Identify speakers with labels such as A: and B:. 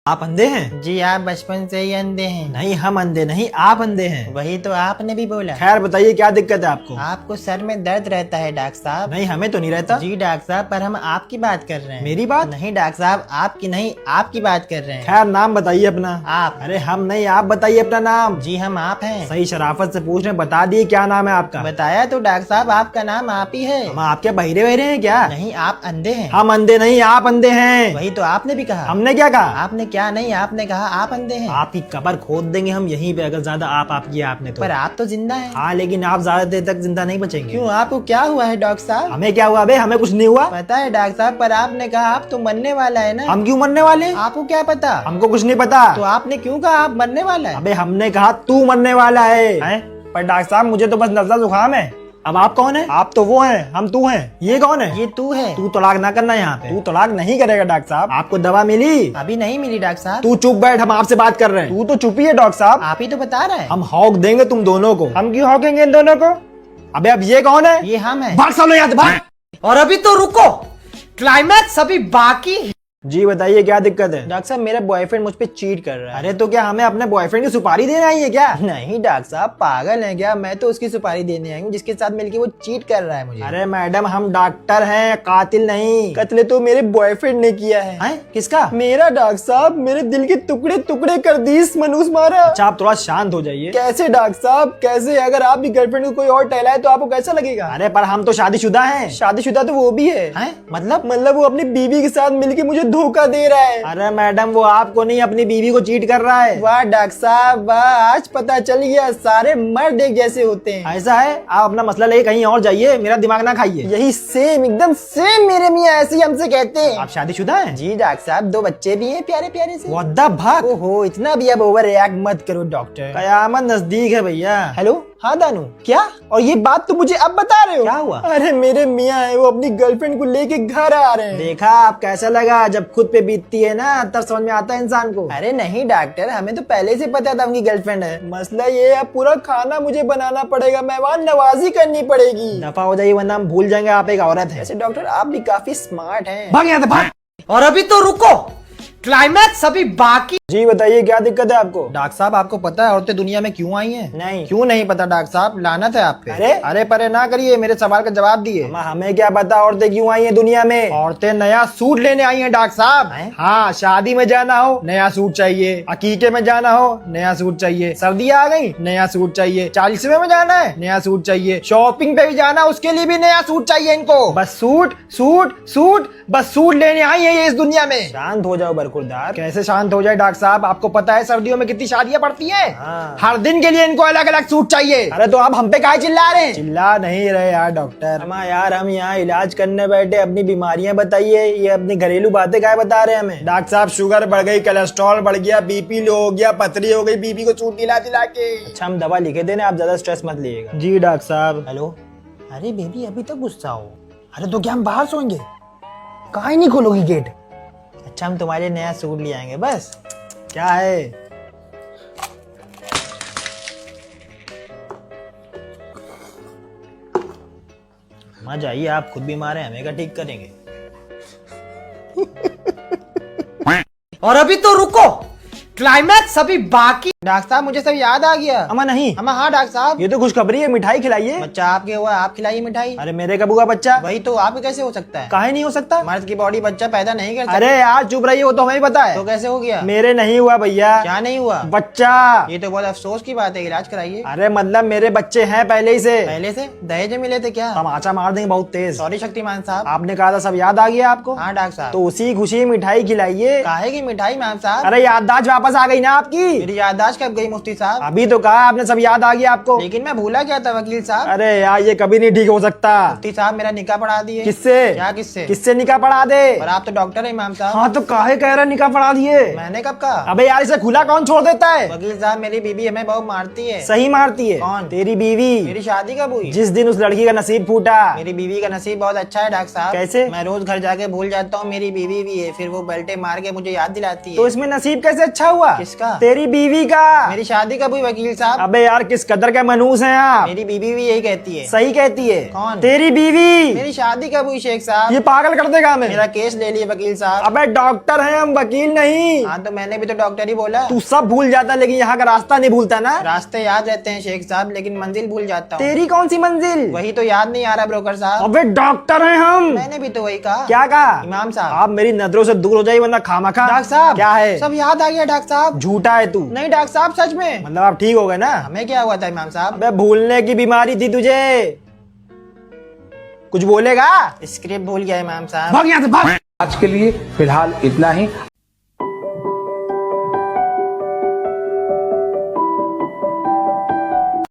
A: आप अंधे हैं?
B: जी आप बचपन से ही अंधे हैं।
A: नहीं, हम अंधे नहीं, आप अंधे हैं।
B: वही तो आपने भी बोला।
A: खैर बताइए क्या दिक्कत है आपको?
B: आपको सर में दर्द रहता है डॉक्टर साहब।
A: नहीं, हमें तो नहीं रहता।
B: जी डॉक्टर साहब, पर हम आपकी बात कर रहे हैं।
A: मेरी बात?
B: नहीं डॉक्टर साहब, आपकी नहीं, आपकी बात कर रहे हैं।
A: खैर नाम बताइए अपना।
B: आप?
A: अरे हम नहीं, आप बताइए अपना नाम।
B: जी हम आप हैं।
A: सही शराफत से पूछ रहे हैं, बता दिए क्या नाम है आपका।
B: बताया तो डॉक्टर साहब, आपका नाम आप ही है।
A: हम आपके बहिरे बहिरे हैं क्या?
B: नहीं आप अंधे हैं।
A: हम अंधे नहीं, आप अंधे हैं।
B: वही तो आपने भी कहा।
A: हमने क्या कहा?
B: आपने क्या नहीं, आपने कहा आप अंधे हैं।
A: आपकी कब्र खोद देंगे हम यहीं पे, अगर ज्यादा आप किया आपने तो।
B: पर आप तो जिंदा हैं।
A: हाँ लेकिन आप ज्यादा देर तक जिंदा नहीं बचेंगे।
B: क्यों, आपको क्या हुआ है डॉक्टर साहब?
A: हमें क्या हुआ बे? हमें कुछ नहीं हुआ।
B: पता है डॉक्टर साहब, पर आपने कहा आप तो मरने वाला है ना।
A: हम क्यों मरने वाले?
B: आपको क्या पता?
A: हमको कुछ नहीं पता।
B: तो आपने क्यों कहा आप मरने वाला है?
A: अबे हमने कहा तू मरने वाला है? पर डॉक्टर साहब मुझे तो बस नजला जुकाम है। अब आप कौन है? आप तो वो हैं, हम तू हैं। ये कौन है?
B: ये तू है।
A: तू तलाक ना करना यहाँ पे। तू तलाक नहीं करेगा डॉक्टर साहब। आपको दवा मिली?
B: अभी नहीं मिली डॉक्टर साहब।
A: तू चुप बैठ, हम आपसे बात कर रहे हैं। तू तो चुप ही है डॉक्टर साहब।
B: आप ही तो बता रहे हैं।
A: हम हॉक देंगे तुम दोनों को। हम क्यों हॉकेंगे इन दोनों को? अबे अब ये कौन है?
B: ये हम हैं।
A: भाग सालो यहाँ से, भाग।
B: और अभी तो रुको, क्लाइमैक्स अभी बाकी है।
A: जी बताइए क्या दिक्कत है?
B: डॉक्टर साहब मेरा बॉयफ्रेंड मुझ पे चीट कर रहा है।
A: अरे तो क्या हमें अपने बॉयफ्रेंड की सुपारी देने आई है क्या?
B: नहीं डॉक्टर साहब, पागल है क्या? मैं तो उसकी सुपारी देने आई हूँ जिसके साथ मिलके वो चीट कर रहा है मुझे।
A: अरे मैडम हम डॉक्टर हैं, कातिल नहीं।
B: कत्ल तो मेरे बॉयफ्रेंड ने किया है।
A: हैं? किसका?
B: मेरा डॉक्टर साहब, मेरे दिल के टुकड़े टुकड़े कर दी इस मनुष्य मारा।
A: अच्छा आप थोड़ा शांत हो जाइए।
B: कैसे डॉक्टर साहब, कैसे? अगर आप भी गर्लफ्रेंड को कोई और टहलाए तो आपको कैसा लगेगा?
A: अरे पर हम तो शादीशुदा हैं।
B: शादीशुदा तो वो भी है।
A: हैं?
B: मतलब वो अपनी बीवी के साथ मिलके मुझे धोखा दे रहा है।
A: अरे मैडम वो आपको नहीं, अपनी बीवी को चीट कर रहा है।
B: वाह डॉक्टर साहब वाह, आज पता चल गया सारे मर्द एक जैसे होते हैं।
A: ऐसा है? आप अपना मसला लेके कहीं और जाइए, मेरा दिमाग ना खाइए।
B: यही सेम, एकदम सेम मेरे मियाँ ऐसे ही हमसे कहते हैं।
A: आप शादीशुदा हैं?
B: जी डॉक्टर साहब, 2 बच्चे भी हैं प्यारे प्यारे से।
A: What the fuck?
B: ओहो, इतना भी अब ओवर रिएक्ट मत करो डॉक्टर।
A: कयामत नजदीक है भैया।
B: हेलो, हाँ दानू, क्या? और ये बात तो मुझे अब बता रहे हो?
A: क्या हुआ?
B: अरे मेरे मियाँ है, वो अपनी गर्लफ्रेंड को लेके घर आ रहे हैं।
A: देखा आप कैसा लगा? जब खुद पे बीतती है ना तब समझ में आता है इंसान को।
B: अरे नहीं डॉक्टर, हमें तो पहले से पता था उनकी गर्लफ्रेंड है। मसला ये है, पूरा खाना मुझे बनाना पड़ेगा, मेहमान नवाजी करनी पड़ेगी।
A: दफा हो जाइए वरना हम भूल जाएंगे आप एक औरत है।
B: वैसे डॉक्टर आप भी काफी स्मार्ट हैं।
A: भाग यहाँ से, भाग।
B: और अभी तो रुको, क्लाइमैक्स अभी बाकी।
A: जी बताइए क्या दिक्कत है आपको?
B: डॉक्टर साहब आपको पता है औरतें दुनिया में क्यों आई हैं?
A: नहीं।
B: क्यों नहीं पता डॉक्टर साहब? लानत है आप पे।
A: अरे
B: परे ना करिए, मेरे सवाल का जवाब दिए।
A: हमें क्या पता औरतें क्यों आई हैं दुनिया में?
B: औरतें नया सूट लेने आई हैं डॉक्टर साहब।
A: हाँ, शादी में जाना हो नया सूट चाहिए, अकीके में जाना हो नया सूट चाहिए, सर्दी आ गई नया सूट चाहिए, 40वें में जाना है नया सूट चाहिए, शॉपिंग पे भी जाना उसके लिए भी नया सूट चाहिए इनको। बस सूट सूट सूट, बस सूट लेने आई है ये इस दुनिया में।
B: शांत हो जाओ बरखुरदार।
A: कैसे शांत हो जाए डॉक्टर साहब? आपको पता है सर्दियों में कितनी शादियां पड़ती हैं?
B: हाँ।
A: हर दिन के लिए इनको अलग अलग सूट चाहिए।
B: अरे तो आप हम पे काहे चिल्ला रहे हैं?
A: चिल्ला नहीं रहे यार डॉक्टर। अम्मा यार हम यहाँ इलाज करने बैठे, अपनी बीमारियां बताइए, ये अपनी घरेलू बातें काहे बता रहे हैं हमें?
B: डॉक्टर साहब शुगर बढ़ गई, कोलेस्ट्रॉल बढ़ गया, बीपी लो हो गया, पथरी हो गई, बीबी को सूट दिला दिला के।
A: अच्छा हम दवा लिखे देने, आप ज्यादा स्ट्रेस मत लीजिएगा। जी डॉक्टर साहब।
B: हेलो, अरे बेबी अभी तक गुस्सा हो? अरे तो क्या हम बाहर सोएंगे? काहे नहीं खोलोगी गेट? अच्छा हम तुम्हारे लिए नया सूट ले आएंगे बस।
A: क्या है?
B: मत जाइए, आप खुद बीमार हैं, हमें क्या ठीक करेंगे? और अभी तो रुको, क्लाइमैक्स अभी बाकी। डॉक्टर साहब मुझे सब याद आ गया।
A: अम्मा नहीं।
B: अम्मा हाँ डॉक्टर साहब।
A: ये तो खुशखबरी है, मिठाई खिलाइए।
B: बच्चा आपके हुआ, आप खिलाइए मिठाई।
A: अरे मेरे कब हुआ बच्चा?
B: वही तो, आपके कैसे हो सकता है?
A: काहे नहीं हो सकता?
B: मर्द की बॉडी बच्चा पैदा नहीं कर सकती।
A: अरे यार चुप रहिए, वो तो हमें पता है।
B: तो कैसे हो गया?
A: मेरे नहीं हुआ भैया।
B: क्या नहीं हुआ?
A: बच्चा।
B: ये तो बहुत अफसोस की बात है, इलाज कराइए।
A: अरे मतलब मेरे बच्चे हैं पहले ही से।
B: पहले से दहेज में मिले थे क्या?
A: हम आचा मार देंगे बहुत तेज।
B: सॉरी शक्तिमान साहब।
A: आपने कहा था सब याद आ गया आपको?
B: हाँ डॉक्टर साहब।
A: तो उसी खुशी मिठाई खिलाइए।
B: काहे की मिठाई मैम साहब?
A: अरे याददाश्त वापस आ गई ना आपकी?
B: मेरी याददाश्त कब गई मुफ्ती साहब?
A: अभी तो कहा आपने सब याद आ गया आपको।
B: लेकिन मैं भूला क्या था वकील साहब?
A: अरे यार ये कभी नहीं ठीक हो सकता।
B: मुफ्ती साहब मेरा निकाह पढ़ा दिए।
A: किससे?
B: क्या किससे?
A: किससे निकाह पढ़ा दे?
B: और आप तो डॉक्टर है इमाम साहब।
A: हाँ तो काहे कह रहे निकाह पढ़ा दिए?
B: मैंने कब कहा?
A: अबे यार इसे खुला कौन छोड़ देता है?
B: वकील साहब मेरी बीबी हमें बहुत मारती है।
A: सही मारती है?
B: कौन?
A: तेरी बीवी।
B: मेरी शादी कब हुई?
A: जिस दिन उस लड़की का नसीब फूटा।
B: मेरी बीवी का नसीब बहुत अच्छा है डॉक्टर साहब।
A: कैसे?
B: मैं रोज घर जाके भूल जाता हूँ मेरी बीवी भी है, फिर वो बेल्टे मार के मुझे याद दिलाती है।
A: तो इसमें नसीब कैसे अच्छा हुआ?
B: किसका?
A: तेरी बीवी का।
B: मेरी शादी कब हुई वकील साहब?
A: अबे यार किस कदर के मनूस हैं आप।
B: मेरी बीवी भी यही कहती है।
A: सही कहती है।
B: कौन?
A: तेरी बीवी।
B: मेरी शादी कब हुई शेख साहब?
A: ये पागल कर देगा हमें।
B: मेरा केस ले लिए वकील साहब।
A: अबे डॉक्टर हैं हम, वकील नहीं।
B: हाँ तो मैंने भी तो डॉक्टर ही बोला।
A: तू सब भूल जाता लेकिन यहाँ का रास्ता नहीं भूलता ना।
B: रास्ते याद रहते हैं शेख साहब, लेकिन मंजिल भूल जाता हूँ।
A: तेरी कौन सी मंजिल?
B: वही तो याद नहीं आ रहा ब्रोकर साहब।
A: अबे डॉक्टर हैं हम।
B: मैंने भी तो वही कहा।
A: क्या कहा?
B: इमाम साहब।
A: आप मेरी नजरों से दूर हो जाइए वरना खामखा।
B: डॉक्टर साहब
A: क्या है?
B: सब याद आ गया डॉक्टर साहब।
A: झूठा है तू।
B: नहीं डॉक्टर साहब सच में।
A: मतलब आप ठीक हो गए ना?
B: हमें क्या हुआ था इमाम साहब?
A: अबे भूलने की बीमारी थी तुझे। कुछ बोलेगा?
B: स्क्रिप्ट भूल गया इमाम साहब।
A: भाग यहाँ से भाग।
C: आज के लिए फिलहाल इतना ही।